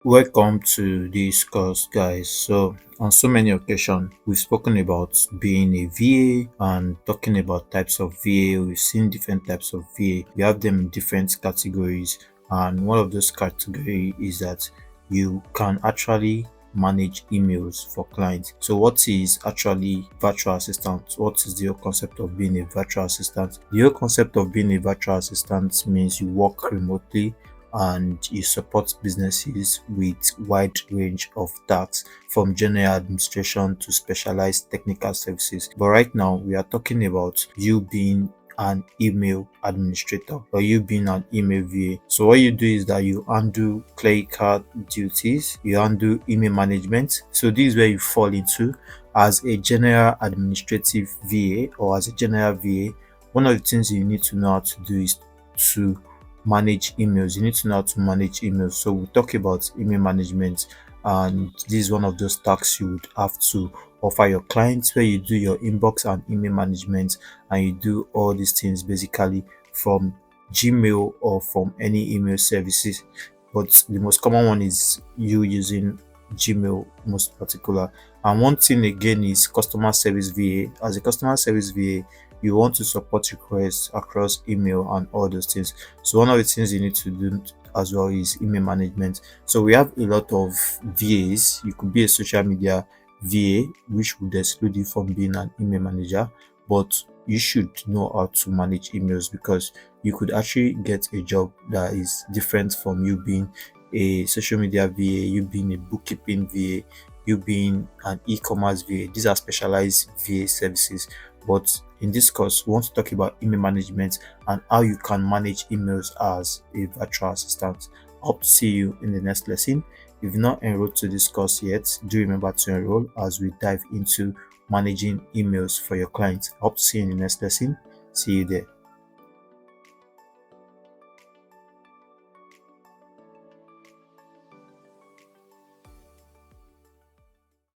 Welcome to this course, guys. So, on so many occasions, we've spoken about being a VA and talking about types of VA. We've seen different types of VA. We have them in different categories, and one of those categories is that you can actually manage emails for clients. So, what is actually virtual assistant? What is the whole concept of being a virtual assistant? The whole concept of being a virtual assistant means you work remotely and you support businesses with wide range of tasks from general administration to specialized technical services. But right now we are talking about you being an email administrator or you being an email VA. So what you do is that you handle clerical duties, you handle email management. So this is where you fall into as a general administrative VA or as a general VA. One of the things you need to know how to do is to manage emails. You need to know how to manage emails. So we'll talk about email management, and this is one of those tasks you would have to offer your clients, where you do your inbox and email management, and you do all these things basically from Gmail or from any email services. But the most common one is you using Gmail most particular. And one thing again is customer service VA. As a customer service VA, you want to support requests across email and all those things. So one of the things you need to do as well is email management. So we have a lot of VAs. You could be a social media VA, which would exclude you from being an email manager, but you should know how to manage emails because you could actually get a job that is different from you being a social media VA, you being a bookkeeping VA, you being an e-commerce VA. These are specialized VA services. But in this course, we want to talk about email management and how you can manage emails as a virtual assistant. Hope to see you in the next lesson. If you've not enrolled to this course yet, do remember to enroll as we dive into managing emails for your clients. Hope to see you in the next lesson. See you there.